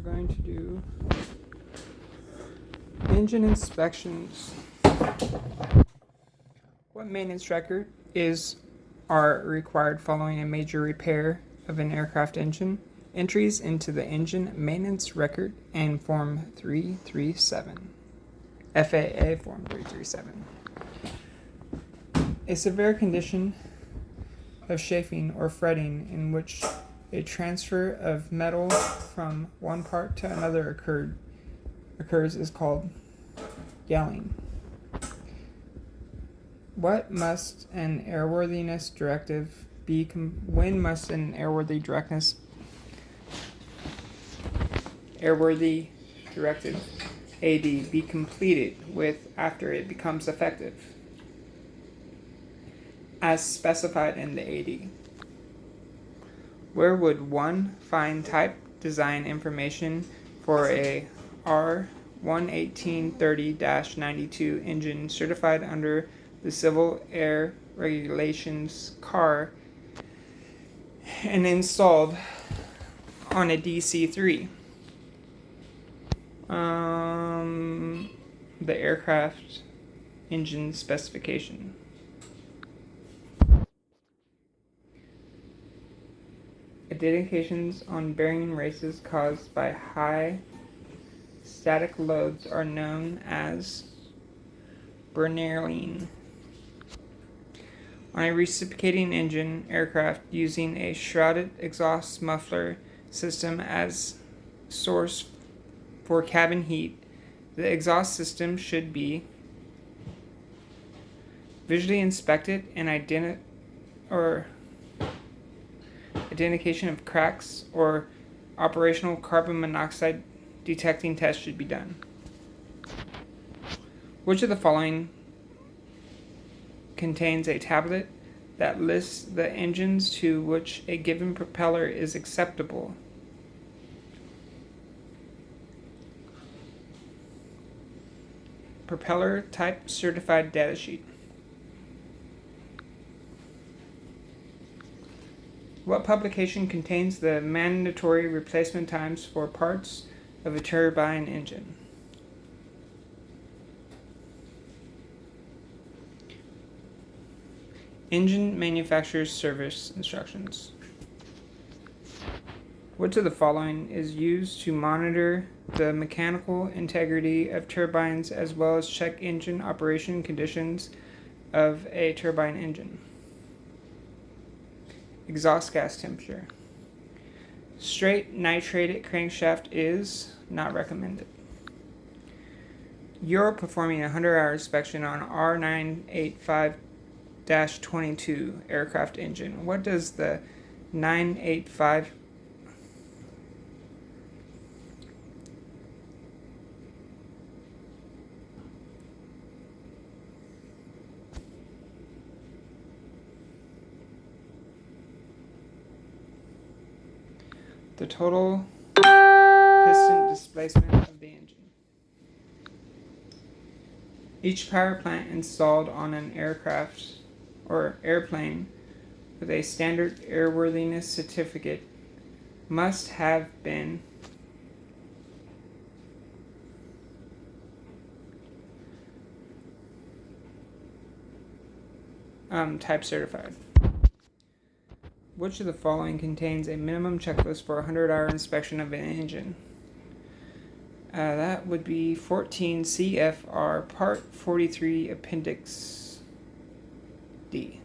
going to do engine inspections. What maintenance record are required following a major repair of an aircraft engine? Entries into the engine maintenance record and Form 337. FAA Form 337. A severe condition of chafing or fretting in which a transfer of metal from one part to another occurs is called yelling. When must an airworthiness directive AD be completed with after it becomes effective, as specified in the AD? Where would one find type design information for a R11830-92 engine certified under the Civil Air Regulations CAR and installed on a DC-3? The aircraft engine specification. Indications on bearing races caused by high static loads are known as Bernstein. On a reciprocating engine aircraft using a shrouded exhaust muffler system as source for cabin heat, the exhaust system should be visually inspected and identification of cracks or operational carbon monoxide detecting tests should be done. Which of the following contains a tablet that lists the engines to which a given propeller is acceptable? Propeller type certified datasheet. What publication contains the mandatory replacement times for parts of a turbine engine? Engine manufacturer's service instructions. Which of the following is used to monitor the mechanical integrity of turbines as well as check engine operation conditions of a turbine engine? Exhaust gas temperature. Straight nitrated crankshaft is not recommended. You're performing a 100-hour inspection on R985-22 aircraft engine. What does the 985 the total piston displacement of the engine. Each power plant installed on an aircraft or airplane with a standard airworthiness certificate must have been type certified. Which of the following contains a minimum checklist for a 100-hour inspection of an engine? That would be 14 CFR Part 43 Appendix D.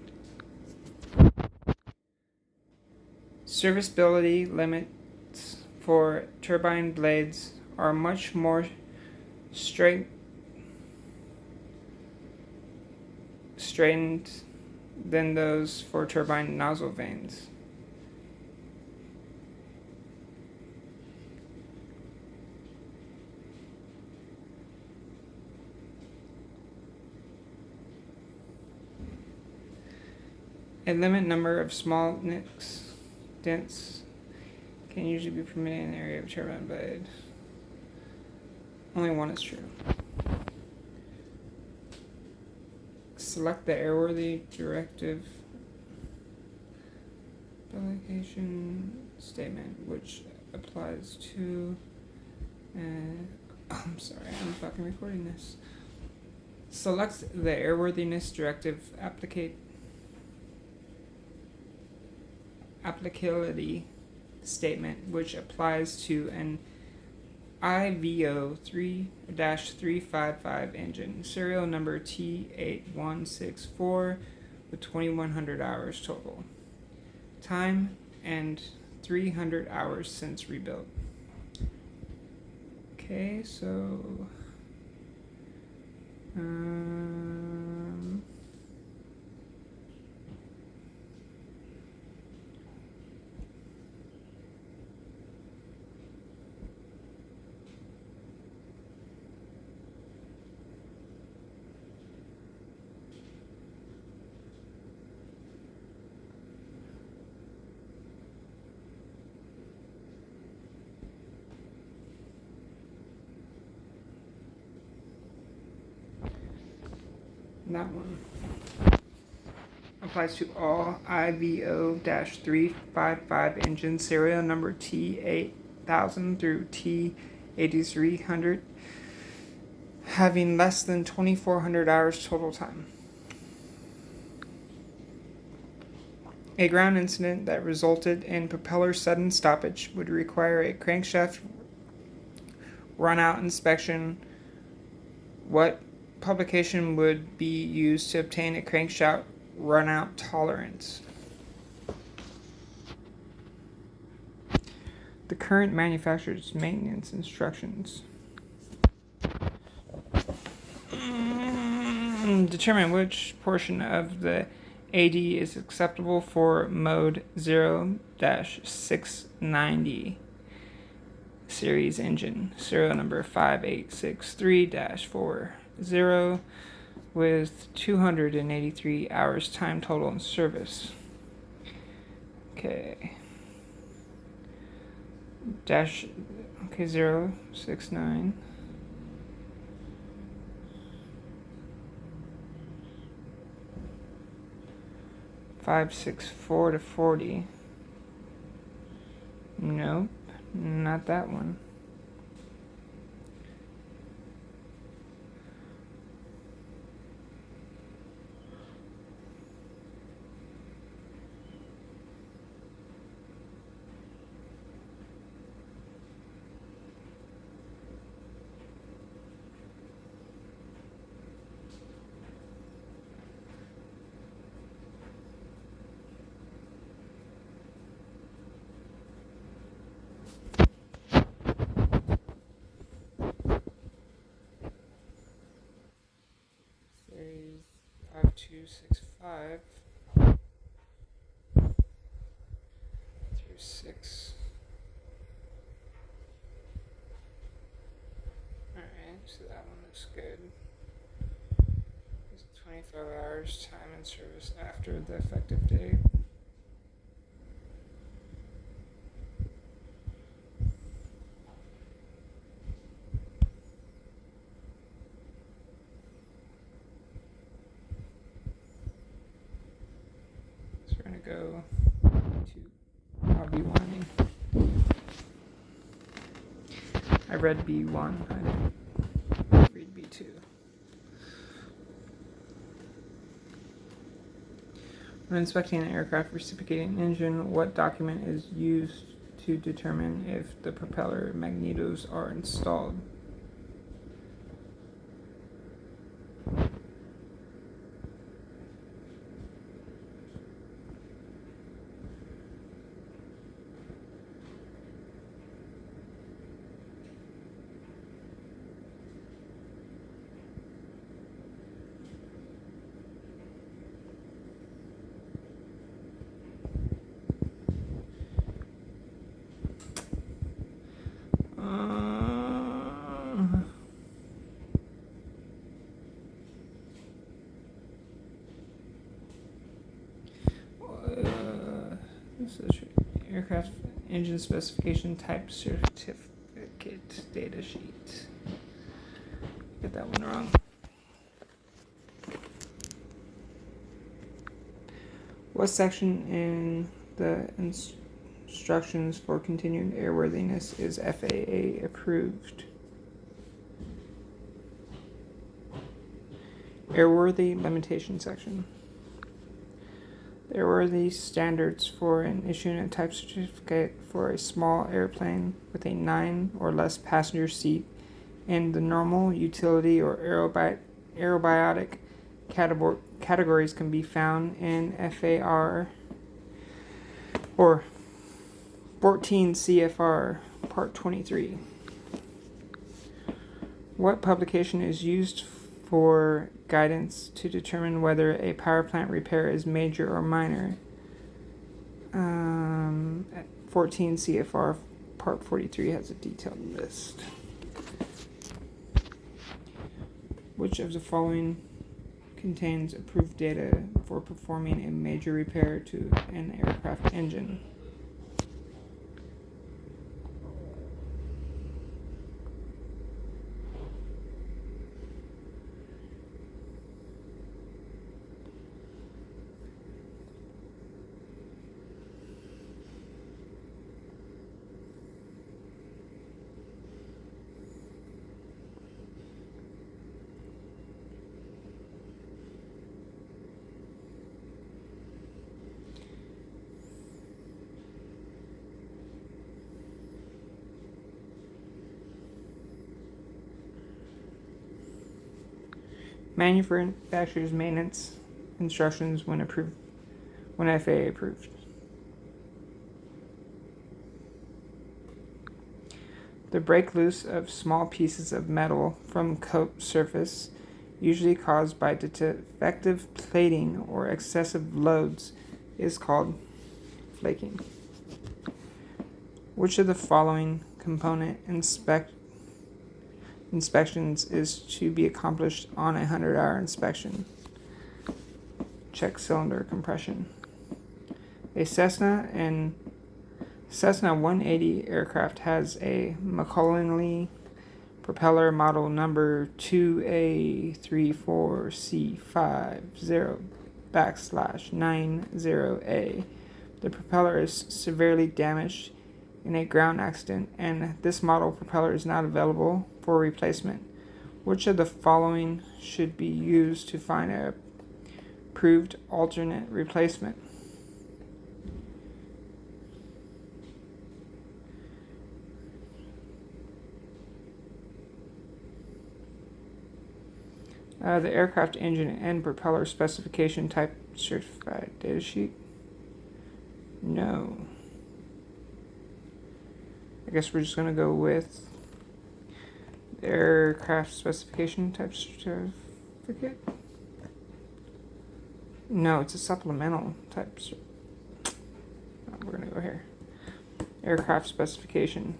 Serviceability limits for turbine blades are much more straightened than those for turbine nozzle vanes. A limit number of small nicks, dents, can usually be permitted in the area of turbine blade. Only one is true. Select the airworthy directive publication statement which applies to I'm sorry, I'm fucking recording this. Select the airworthiness directive applicability statement, which applies to an IVO 3-355 engine, serial number T8164, with 2100 hours total. Time and 300 hours since rebuilt. Okay, so that one applies to all IVO-355 engines, serial number T8000 through T8300, having less than 2400 hours total time. A ground incident that resulted in propeller sudden stoppage would require a crankshaft run-out inspection. What publication would be used to obtain a crankshaft run-out tolerance? The current manufacturer's maintenance instructions. Determine which portion of the AD is acceptable for mode 0-690 series engine, serial number 5863-40, with 283 hours time total in service. Okay. 069. (564-40). Nope, not that one. Series 5265 through 6. Alright, so that one looks good. It's 25 hours time in service after the effective date. So we're going to go to B1. I read B1, I didn't read B2. When inspecting an aircraft reciprocating engine, what document is used to determine if the propeller magnetos are installed? This is aircraft engine specification type certificate data sheet. Get that one wrong. What section in the instructions for continued airworthiness is FAA approved. Airworthy limitation section. The airworthy standards for issuing a type certificate for a small airplane with a 9 or less passenger seat in the normal, utility, or aerobatic categories can be found in FAR or 14 CFR Part 23. What publication is used for guidance to determine whether a power plant repair is major or minor? 14 CFR Part 43 has a detailed list. Which of the following contains approved data for performing a major repair to an aircraft engine? Manufacturer's maintenance instructions when FAA approved. The break loose of small pieces of metal from coat surface, usually caused by defective plating or excessive loads, is called flaking. Which of the following component inspections is to be accomplished on a 100-hour inspection? Check cylinder compression. A Cessna 180 aircraft has a McCullenly propeller model number 2A34C50/90A. The propeller is severely damaged in a ground accident, and this model propeller is not available for replacement. Which of the following should be used to find a approved alternate replacement? The aircraft engine and propeller specification type certified data sheet? No. I guess we're just going to go with the aircraft specification type certificate. No, it's a supplemental type. We're going to go here. Aircraft specification.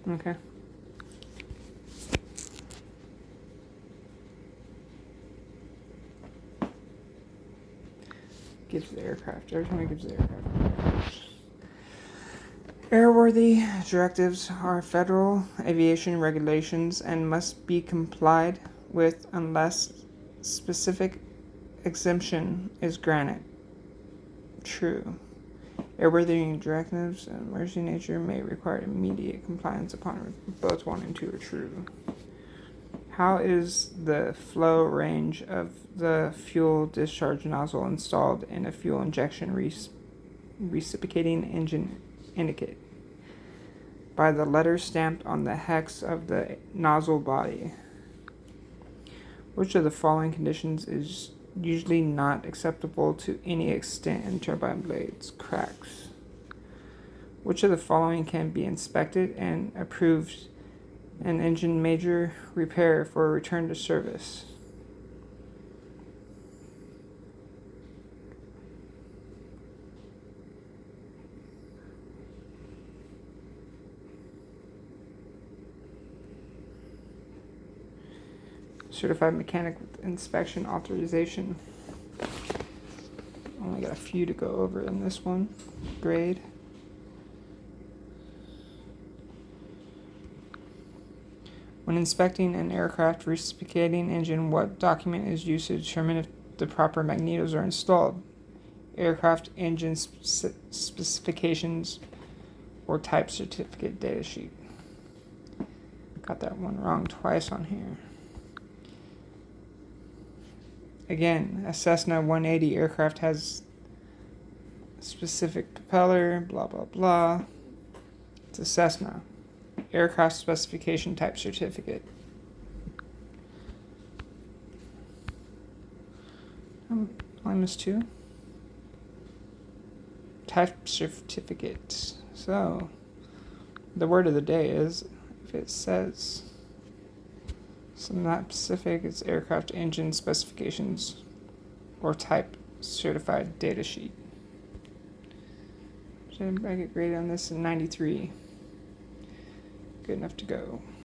Okay. Gives the aircraft. Every time it gives the aircraft. Airworthy directives are federal aviation regulations and must be complied with unless specific exemption is granted. True. Airworthy directives of emergency nature may require immediate compliance upon both 1 and 2 are true. How is the flow range of the fuel discharge nozzle installed in a fuel injection reciprocating engine indicated? By the letter stamped on the hex of the nozzle body. Which of the following conditions is usually not acceptable to any extent in turbine blades? Cracks. Which of the following can be inspected and approved an engine major repair for return to service? Certified mechanic with inspection authorization. Only got a few to go over in this one. Grade. When inspecting an aircraft reciprocating engine, what document is used to determine if the proper magnetos are installed. Aircraft engine specifications or type certificate data sheet. Got that one wrong twice on here. Again, a Cessna 180 aircraft has specific propeller, blah blah blah. It's a Cessna. Aircraft specification type certificate. I missed two. Type certificate. So, the word of the day is, if it says something not specific, it's aircraft engine specifications or type certified data sheet. So I get graded on this in 93. Good enough to go.